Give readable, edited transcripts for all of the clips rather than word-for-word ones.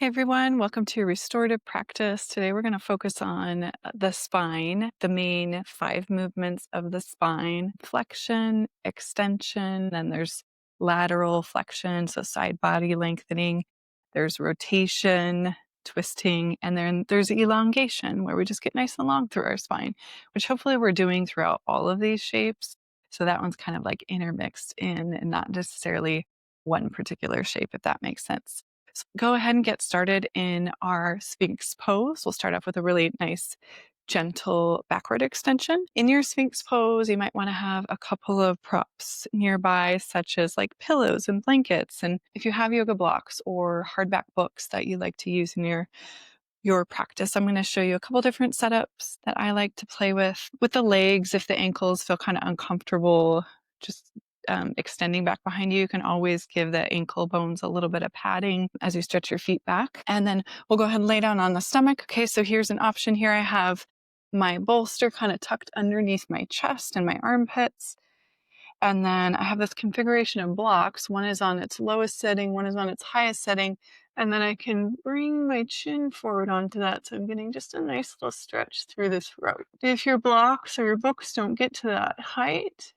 Hey everyone, welcome to Restorative Practice. Today we're going to focus on the spine, the main 5 movements of the spine: flexion, extension, then there's lateral flexion, so side body lengthening, there's rotation, twisting, and then there's elongation, where we just get nice and long through our spine, which hopefully we're doing throughout all of these shapes. So that one's kind of like intermixed in and not necessarily one particular shape, if that makes sense. So go ahead and get started in our Sphinx pose. We'll start off with a really nice, gentle backward extension. In your Sphinx pose, you might want to have a couple of props nearby, such as like pillows and blankets. And if you have yoga blocks or hardback books that you like to use in your practice, I'm going to show you a couple different setups that I like to play with the legs. If the ankles feel kind of uncomfortable, just extending back behind you, you can always give the ankle bones a little bit of padding as you stretch your feet back. And then we'll go ahead and lay down on the stomach. Okay, so here's an option here. I have my bolster kind of tucked underneath my chest and my armpits. And then I have this configuration of blocks. One is on its lowest setting, one is on its highest setting. And then I can bring my chin forward onto that. So I'm getting just a nice little stretch through the throat. If your blocks or your books don't get to that height,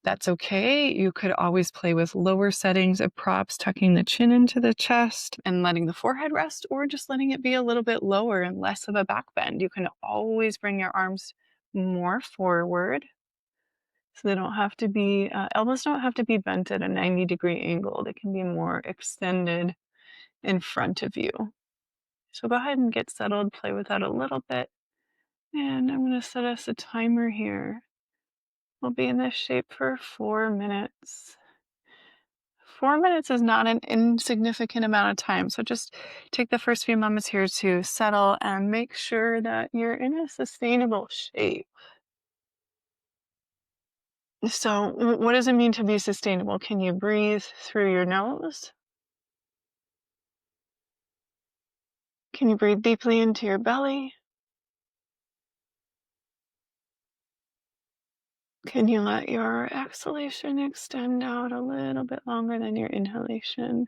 that's okay. You could always play with lower settings of props, tucking the chin into the chest and letting the forehead rest, or just letting it be a little bit lower and less of a back bend. You can always bring your arms more forward. So they don't have to be, elbows don't have to be bent at a 90-degree angle. They can be more extended in front of you. So go ahead and get settled, play with that a little bit. And I'm going to set us a timer here. We'll be in this shape for 4 minutes. 4 minutes is not an insignificant amount of time. So just take the first few moments here to settle and make sure that you're in a sustainable shape. So, what does it mean to be sustainable? Can you breathe through your nose? Can you breathe deeply into your belly? Can you let your exhalation extend out a little bit longer than your inhalation?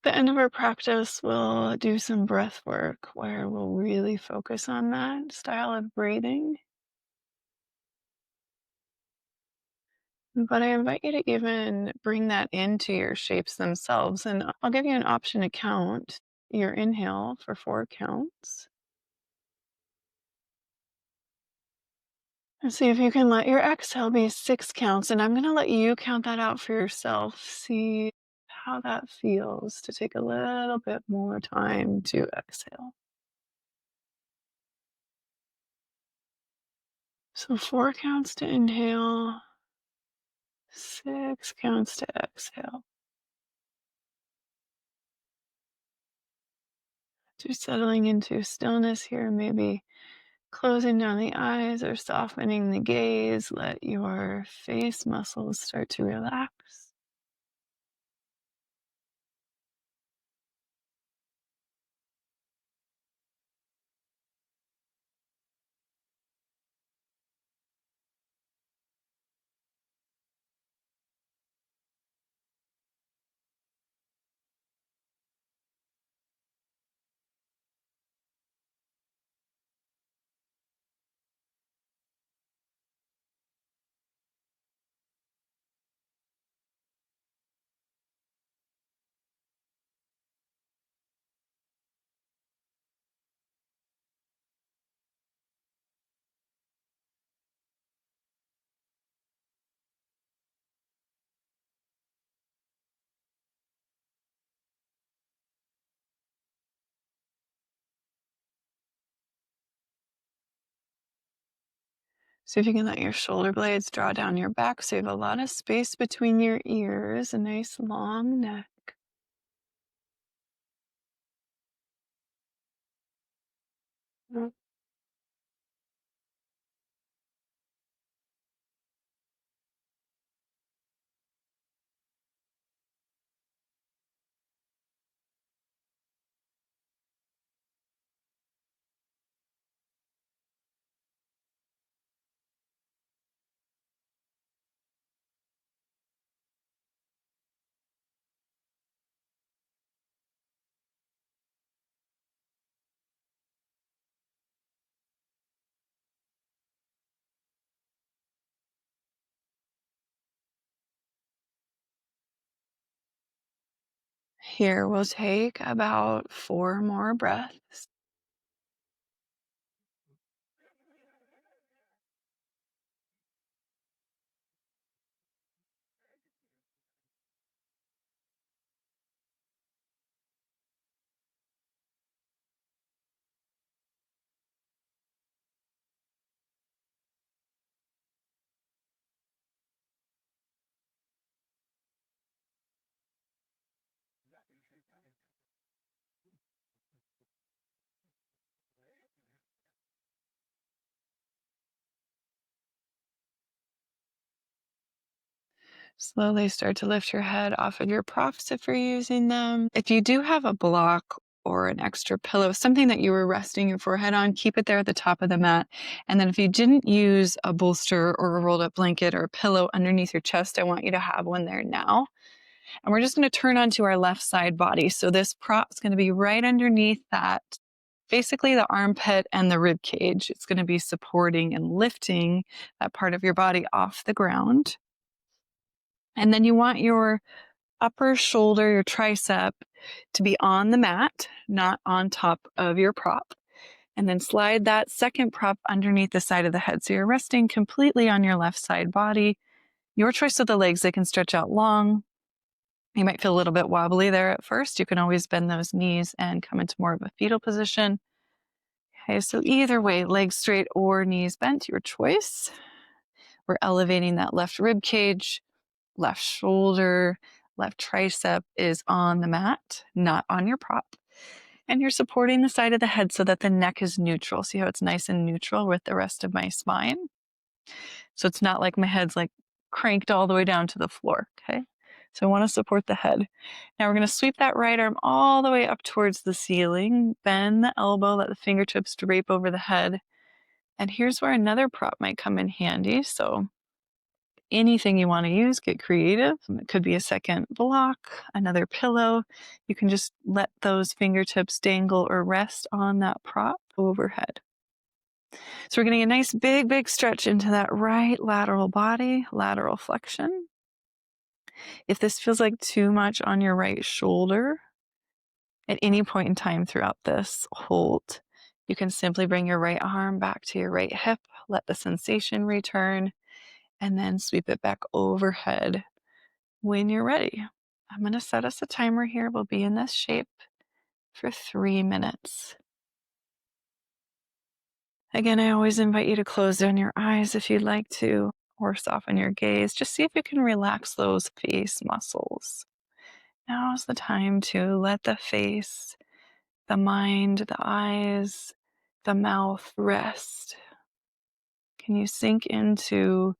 The end of our practice, we'll do some breath work where we'll really focus on that style of breathing. But I invite you to even bring that into your shapes themselves. And I'll give you an option to count your inhale for 4 counts. And see if you can let your exhale be 6 counts. And I'm going to let you count that out for yourself. See how that feels to take a little bit more time to exhale. So 4 counts to inhale, 6 counts to exhale. Just settling into stillness here, maybe closing down the eyes or softening the gaze. Let your face muscles start to relax. So if you can let your shoulder blades draw down your back so you have a lot of space between your ears, a nice long neck. Mm. Here we'll take about 4 more breaths. Slowly start to lift your head off of your props if you're using them. If you do have a block or an extra pillow, something that you were resting your forehead on, keep it there at the top of the mat. And then if you didn't use a bolster or a rolled up blanket or a pillow underneath your chest, I want you to have one there now. And we're just going to turn onto our left side body. So this prop is going to be right underneath that, basically the armpit and the rib cage. It's going to be supporting and lifting that part of your body off the ground. And then you want your upper shoulder, your tricep, to be on the mat, not on top of your prop. And then slide that second prop underneath the side of the head. So you're resting completely on your left side body. Your choice of the legs, they can stretch out long. You might feel a little bit wobbly there at first. You can always bend those knees and come into more of a fetal position. Okay, so either way, legs straight or knees bent, your choice. We're elevating that left rib cage, left shoulder, left tricep is on the mat, not on your prop. And you're supporting the side of the head so that the neck is neutral. See how it's nice and neutral with the rest of my spine? So it's not like my head's like cranked all the way down to the floor, okay? So I want to support the head. Now we're going to sweep that right arm all the way up towards the ceiling, bend the elbow, let the fingertips drape over the head. And here's where another prop might come in handy. So anything you want to use, get creative. It could be a second block, another pillow. You can just let those fingertips dangle or rest on that prop overhead. So we're getting a nice big stretch into that right lateral body, lateral flexion. If this feels like too much on your right shoulder, at any point in time throughout this hold, you can simply bring your right arm back to your right hip, let the sensation return, and then sweep it back overhead when you're ready. I'm going to set us a timer here. We'll be in this shape for 3 minutes. Again, I always invite you to close down your eyes if you'd like to, or soften your gaze. Just see if you can relax those face muscles. Now's the time to let the face, the mind, the eyes, the mouth rest. Can you sink into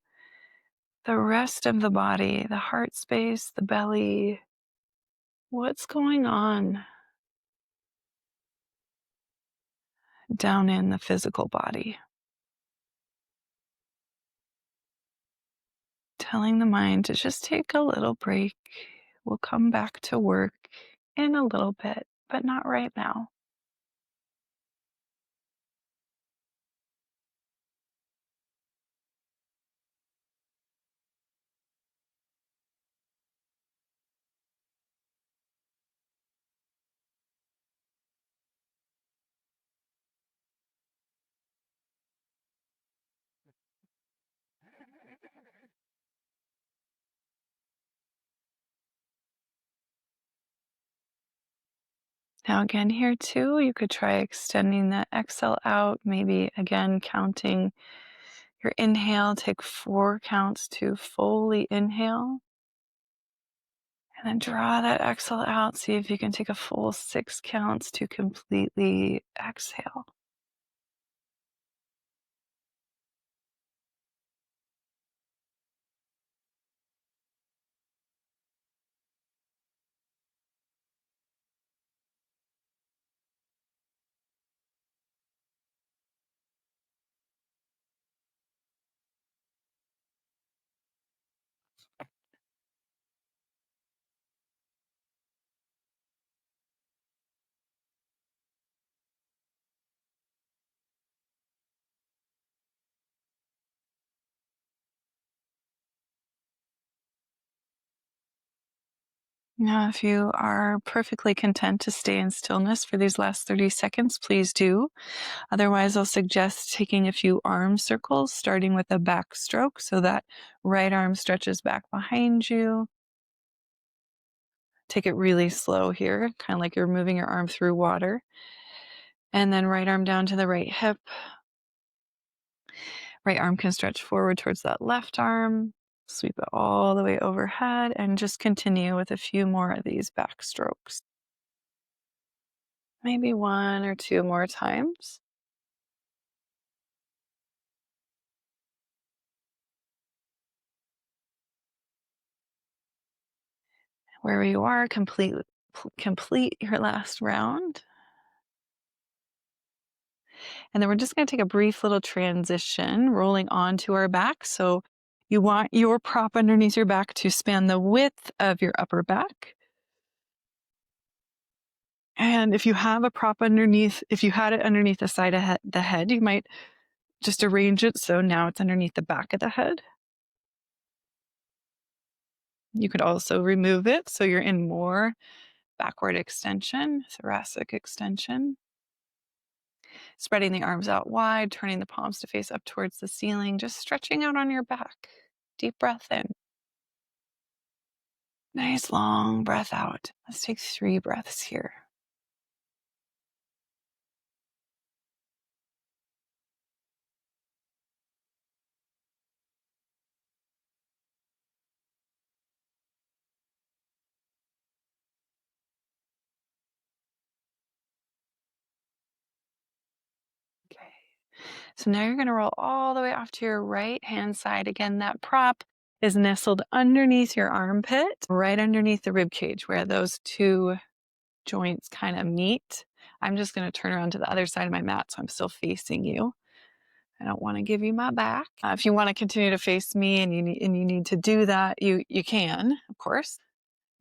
the rest of the body, the heart space, the belly? What's going on down in the physical body? Telling the mind to just take a little break. We'll come back to work in a little bit, but not right now. Now again here too, you could try extending the exhale out, maybe again counting your inhale, take 4 counts to fully inhale. And then draw that exhale out. See if you can take a full 6 counts to completely exhale. Now, if you are perfectly content to stay in stillness for these last 30 seconds, please do. Otherwise, I'll suggest taking a few arm circles, starting with a back stroke so that right arm stretches back behind you. Take it really slow here, kind of like you're moving your arm through water. And then right arm down to the right hip. Right arm can stretch forward towards that left arm. Sweep it all the way overhead and just continue with a few more of these back strokes. Maybe one or two more times. Where you are, complete your last round. And then we're just going to take a brief little transition, rolling onto our back. So you want your prop underneath your back to span the width of your upper back. And if you have a prop underneath, if you had it underneath the side of the head, you might just arrange it so now it's underneath the back of the head. You could also remove it so you're in more backward extension, thoracic extension. Spreading the arms out wide, turning the palms to face up towards the ceiling, just stretching out on your back. Deep breath in. Nice long breath out. Let's take 3 breaths here. Okay. So now you're going to roll all the way off to your right hand side. Again, that prop is nestled underneath your armpit, right underneath the rib cage where those two joints kind of meet. I'm just going to turn around to the other side of my mat so I'm still facing you. I don't want to give you my back. If you want to continue to face me and you need to do that, you can, of course.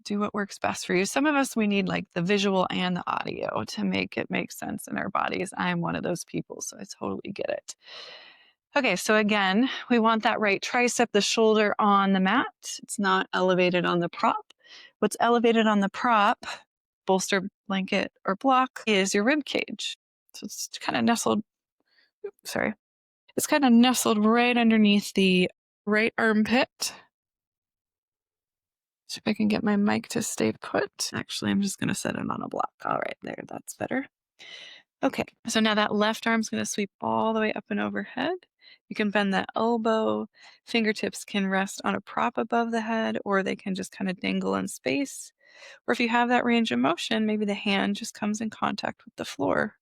Do what works best for you. Some of us, we need like the visual and the audio to make it make sense in our bodies. I'm one of those people, so I totally get it. Okay, so again, we want that right tricep, the shoulder on the mat. It's not elevated on the prop. What's elevated on the prop, bolster, blanket, or block, is your rib cage. So it's kind of nestled, sorry, it's kind of nestled right underneath the right armpit. See if I can get my mic to stay put. Actually, I'm just going to set it on a block. All right, there, that's better. Okay, so now that left arm's going to sweep all the way up and overhead. You can bend that elbow. Fingertips can rest on a prop above the head, or they can just kind of dangle in space. Or if you have that range of motion, maybe the hand just comes in contact with the floor.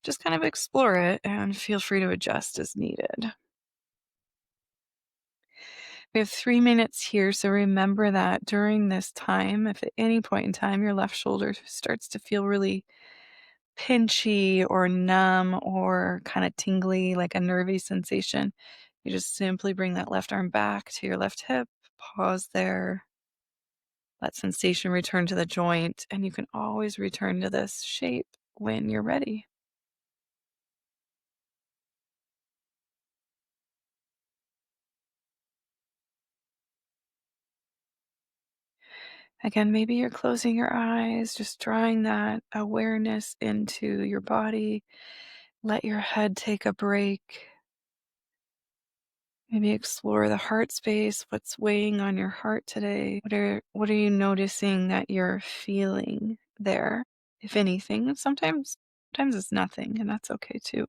Just kind of explore it and feel free to adjust as needed. We have 3 minutes here, so remember that during this time, if at any point in time your left shoulder starts to feel really pinchy or numb or kind of tingly, like a nervy sensation, you just simply bring that left arm back to your left hip, pause there, let sensation return to the joint, and you can always return to this shape when you're ready. Again, maybe you're closing your eyes, just drawing that awareness into your body. Let your head take a break. Maybe explore the heart space. What's weighing on your heart today? What are you noticing that you're feeling there, if anything? And sometimes it's nothing, and that's okay too.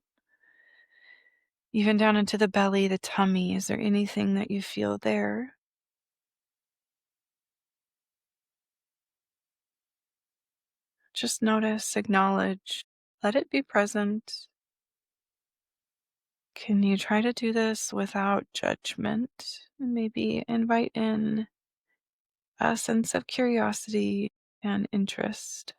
Even down into the belly, the tummy, is there anything that you feel there? Just notice, acknowledge, let it be present. Can you try to do this without judgment? And maybe invite in a sense of curiosity and interest.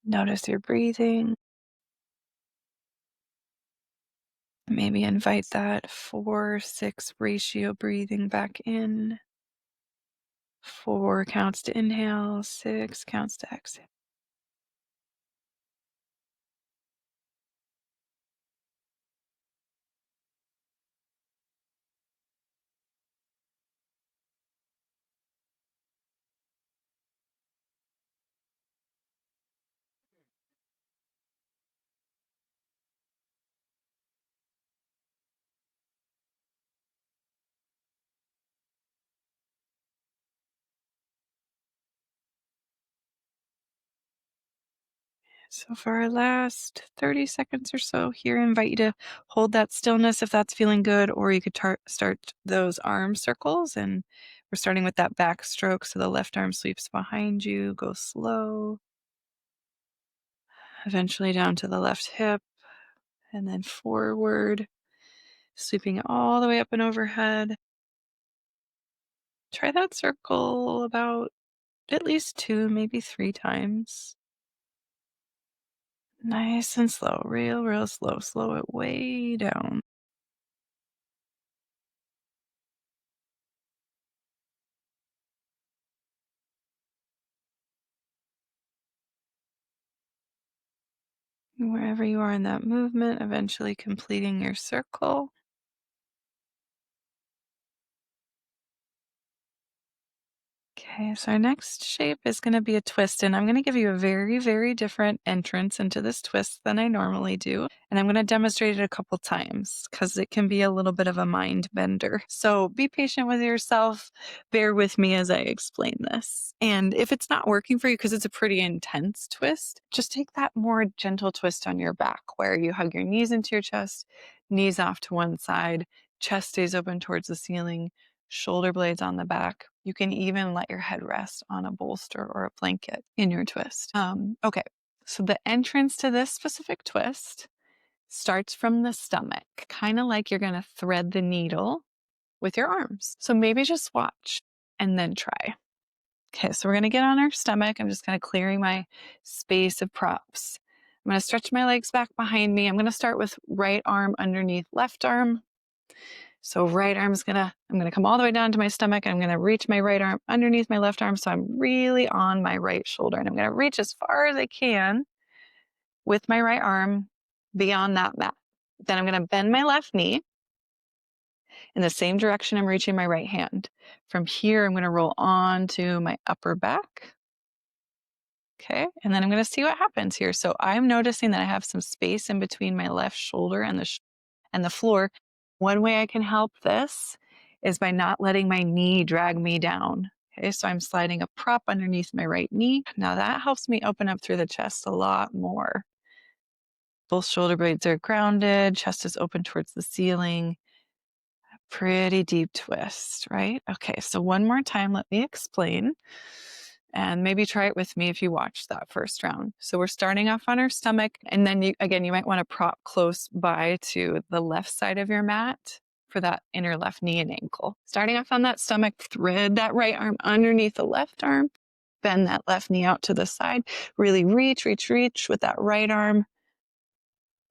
Notice your breathing. Maybe invite that 4-6 ratio breathing back in. 4 counts to inhale, 6 counts to exhale. So for our last 30 seconds or so here, I invite you to hold that stillness if that's feeling good, or you could start those arm circles. And we're starting with that back stroke. So the left arm sweeps behind you, go slow, eventually down to the left hip, and then forward, sweeping all the way up and overhead. Try that circle about at least 2, maybe 3 times. Nice and slow, real slow. Slow it way down. Wherever you are in that movement, eventually completing your circle. Okay, so our next shape is going to be a twist, and I'm going to give you a very different entrance into this twist than I normally do. And I'm going to demonstrate it a couple times because it can be a little bit of a mind bender. So be patient with yourself. Bear with me as I explain this. And if it's not working for you because it's a pretty intense twist, just take that more gentle twist on your back where you hug your knees into your chest, knees off to one side, chest stays open towards the ceiling, shoulder blades on the back. You can even let your head rest on a bolster or a blanket in your twist. Okay, so the entrance to this specific twist starts from the stomach, kind of like you're going to thread the needle with your arms. So maybe just watch and then try. Okay, so we're going to get on our stomach. I'm just kind of clearing my space of props. I'm going to stretch my legs back behind me. I'm going to start with right arm underneath left arm. So right arm's I'm gonna come all the way down to my stomach. I'm gonna reach my right arm underneath my left arm. So I'm really on my right shoulder, and I'm gonna reach as far as I can with my right arm beyond that mat. Then I'm gonna bend my left knee in the same direction I'm reaching my right hand. From here, I'm gonna roll on to my upper back. Okay, and then I'm gonna see what happens here. So I'm noticing that I have some space in between my left shoulder and the floor. One way I can help this is by not letting my knee drag me down. Okay, so I'm sliding a prop underneath my right knee. Now that helps me open up through the chest a lot more. Both shoulder blades are grounded, chest is open towards the ceiling. Pretty deep twist, right? Okay, so one more time, let me explain. And maybe try it with me if you watched that first round. So we're starting off on our stomach. And then you might want to prop close by to the left side of your mat for that inner left knee and ankle. Starting off on that stomach, thread that right arm underneath the left arm. Bend that left knee out to the side. Really reach with that right arm.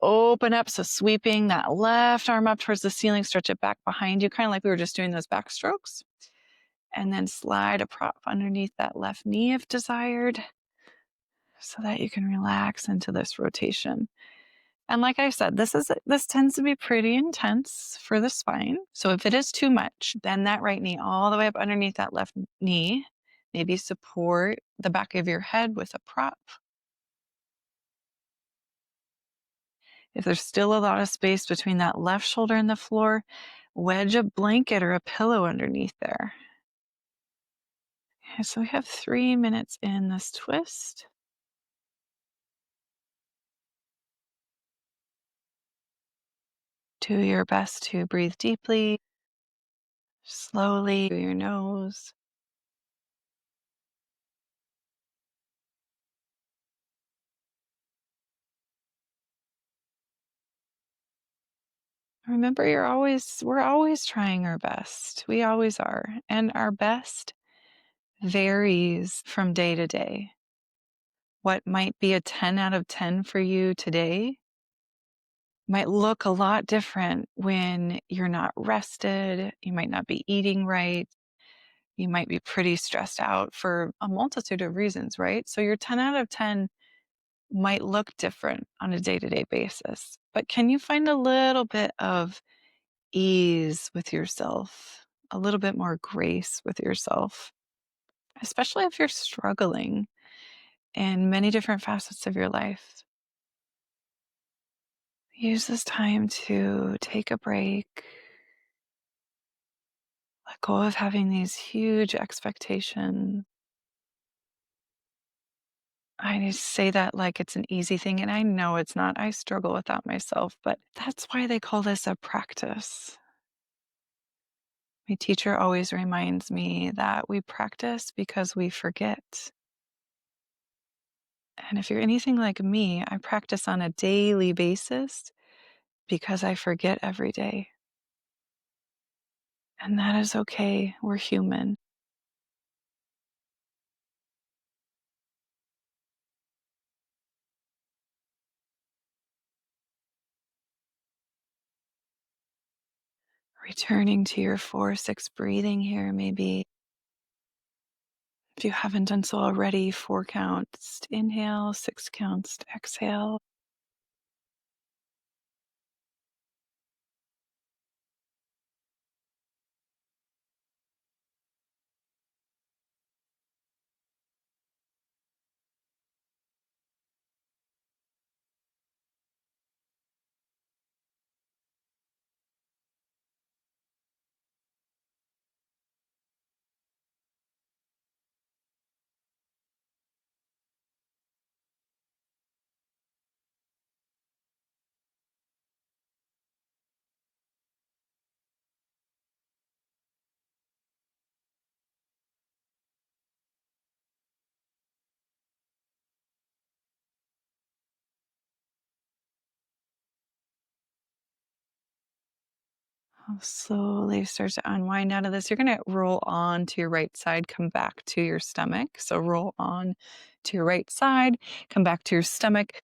Open up. So sweeping that left arm up towards the ceiling, stretch it back behind you, kind of like we were just doing those back strokes. And then slide a prop underneath that left knee if desired so that you can relax into this rotation. And like I said, this tends to be pretty intense for the spine. So if it is too much, bend that right knee all the way up underneath that left knee. Maybe support the back of your head with a prop. If there's still a lot of space between that left shoulder and the floor, wedge a blanket or a pillow underneath there. Okay, so we have 3 minutes in this twist. Do your best to breathe deeply, slowly through your nose. Remember, we're always trying our best. We always are. And our best varies from day to day. What might be a 10 out of 10 for you today might look a lot different when you're not rested. You might not be eating right. You might be pretty stressed out for a multitude of reasons, right? So your 10 out of 10 might look different on a day-to-day basis. But can you find a little bit of ease with yourself, a little bit more grace with yourself, especially if you're struggling in many different facets of your life? Use this time to take a break, let go of having these huge expectations, I say that like it's an easy thing, and I know it's not. I struggle with that myself, but that's why they call this a practice. My teacher always reminds me that we practice because we forget. And if you're anything like me, I practice on a daily basis because I forget every day. And that is okay. We're human. Returning to your 4-6 breathing here, maybe if you haven't done so already, 4 counts to inhale, 6 counts to exhale. Slowly starts to unwind out of this. You're going to roll on to your right side, come back to your stomach. So roll on to your right side, come back to your stomach.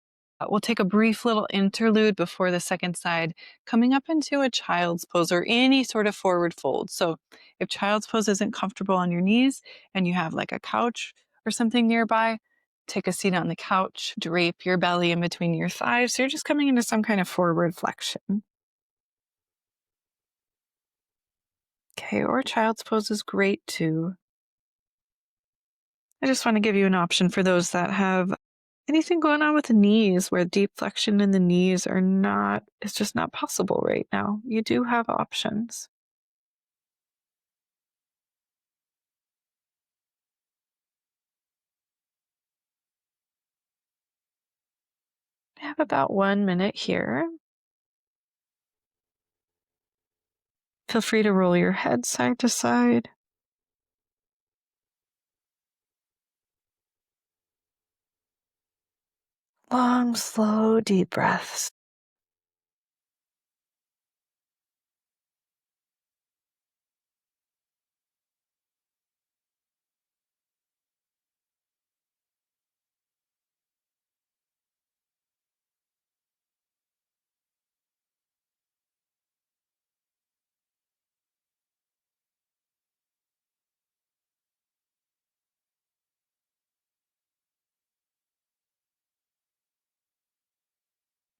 We'll take a brief little interlude before the second side, coming up into a child's pose or any sort of forward fold. So if child's pose isn't comfortable on your knees and you have like a couch or something nearby, take a seat on the couch, drape your belly in between your thighs. So you're just coming into some kind of forward flexion. Okay, or child's pose is great too. I just want to give you an option for those that have anything going on with the knees where deep flexion in the knees are not, it's just not possible right now. You do have options. I have about 1 minute here. Feel free to roll your head side to side. Long, slow, deep breaths.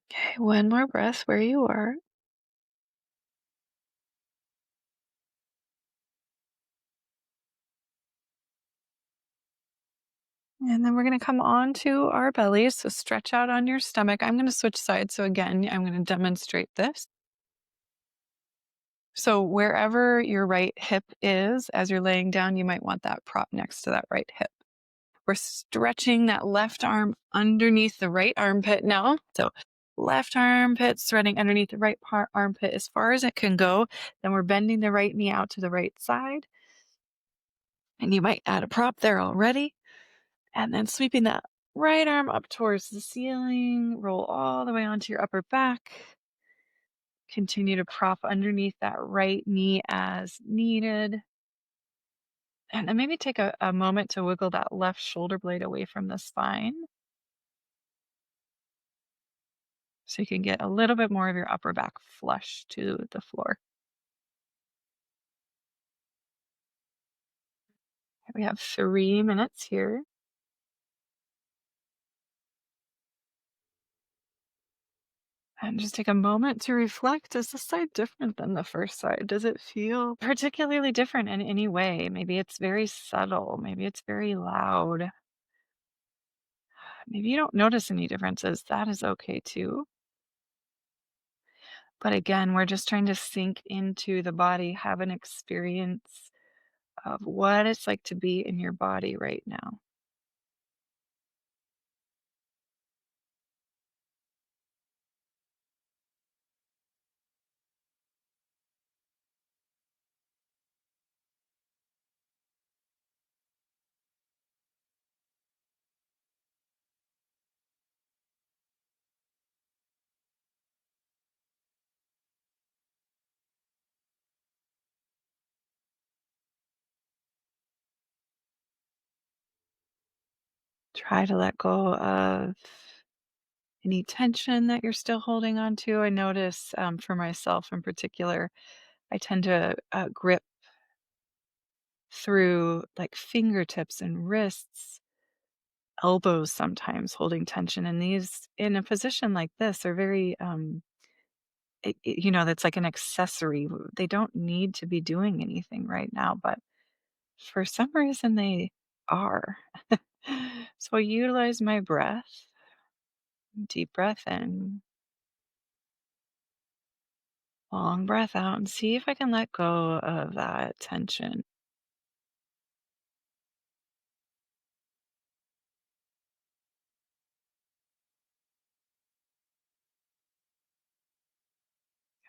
Okay, one more breath where you are. And then we're going to come on to our bellies. So stretch out on your stomach. I'm going to switch sides. So again, I'm going to demonstrate this. So wherever your right hip is, as you're laying down, you might want that prop next to that right hip. We're stretching that left arm underneath the right armpit now. So left armpit threading underneath the right armpit as far as it can go. Then we're bending the right knee out to the right side. And you might add a prop there already. And then sweeping that right arm up towards the ceiling. Roll all the way onto your upper back. Continue to prop underneath that right knee as needed. And then maybe take a moment to wiggle that left shoulder blade away from the spine so you can get a little bit more of your upper back flush to the floor. We have 3 minutes here. And just take a moment to reflect. Is this side different than the first side? Does it feel particularly different in any way? Maybe it's very subtle. Maybe it's very loud. Maybe you don't notice any differences. That is okay too. But again, we're just trying to sink into the body, have an experience of what it's like to be in your body right now. Try to let go of any tension that you're still holding on to. I notice for myself in particular, I tend to grip through like fingertips and wrists, elbows sometimes holding tension. And these, in a position like this, are very, that's like an accessory. They don't need to be doing anything right now, but for some reason they are. So I utilize my breath. Deep breath in, long breath out, and see if I can let go of that tension.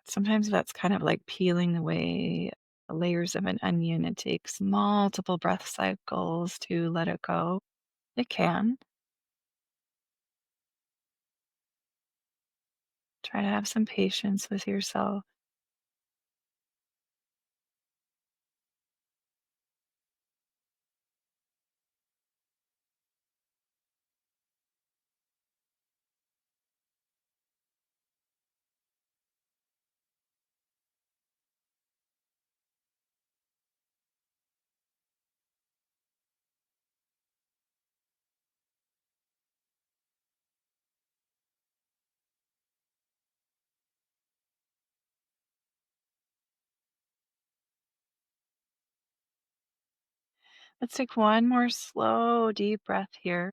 Sometimes that's kind of like peeling away layers of an onion. It takes multiple breath cycles to let it go. It can. Try to have some patience with yourself. Let's take one more slow, deep breath here.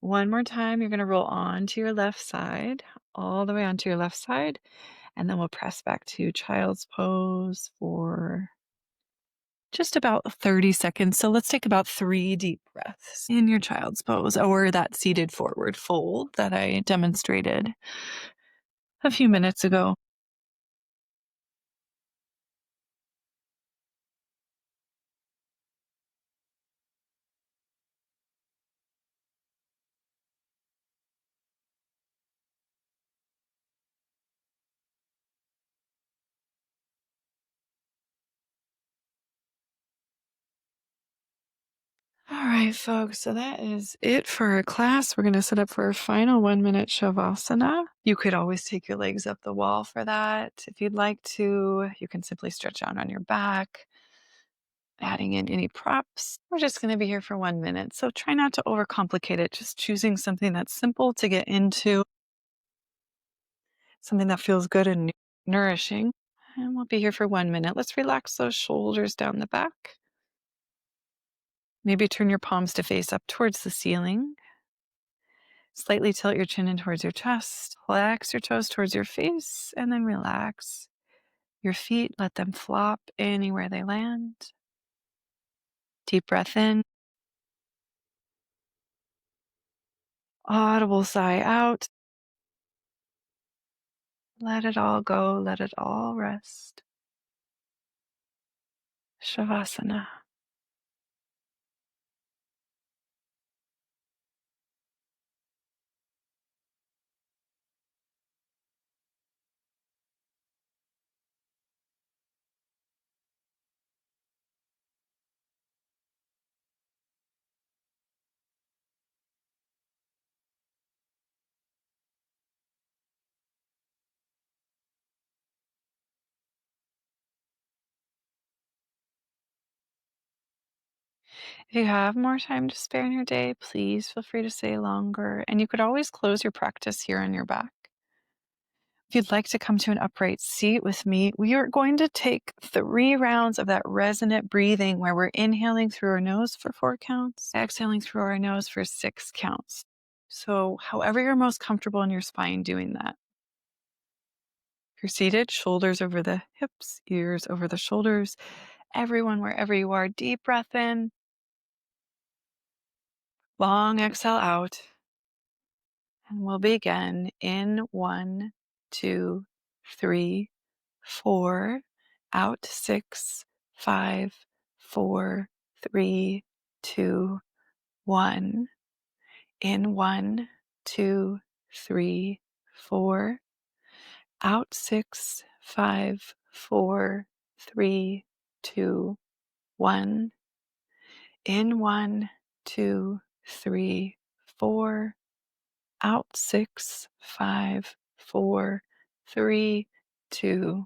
One more time, you're going to roll onto your left side, all the way onto your left side, and then we'll press back to child's pose for just about 30 seconds. So let's take about 3 deep breaths in your child's pose or that seated forward fold that I demonstrated a few minutes ago. All right, folks. So that is it for our class. We're going to set up for our final 1 minute Shavasana. You could always take your legs up the wall for that. If you'd like to, you can simply stretch out on your back, adding in any props. We're just going to be here for 1 minute. So try not to overcomplicate it. Just choosing something that's simple to get into, something that feels good and nourishing. And we'll be here for 1 minute. Let's relax those shoulders down the back. Maybe turn your palms to face up towards the ceiling. Slightly tilt your chin in towards your chest. Flex your toes towards your face, and then relax your feet. Let them flop anywhere they land. Deep breath in. Audible sigh out. Let it all go. Let it all rest. Shavasana. If you have more time to spare in your day, please feel free to stay longer. And you could always close your practice here on your back. If you'd like to come to an upright seat with me, we are going to take 3 rounds of that resonant breathing where we're inhaling through our nose for 4 counts, exhaling through our nose for 6 counts. So, however you're most comfortable in your spine doing that. If you're seated, shoulders over the hips, ears over the shoulders. Everyone, wherever you are, deep breath in, long exhale out. And we'll begin in 1, 2, 3, 4, out 6, 5, 4, 3, 2, 1. In 1, 2, 3, 4, Out 6, 5, 4, 3, 2, 1. In 1, 2, 3, 4. Out 6, 5, 4, 3, 2,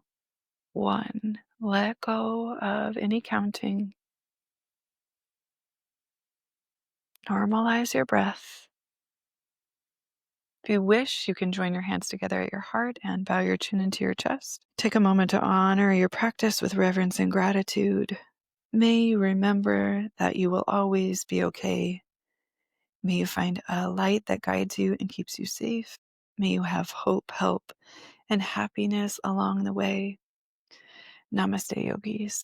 1. Let go of any counting. Normalize your breath. If you wish, you can join your hands together at your heart and bow your chin into your chest. Take a moment to honor your practice with reverence and gratitude. May you remember that you will always be okay. May you find a light that guides you and keeps you safe. May you have hope, help, and happiness along the way. Namaste, yogis.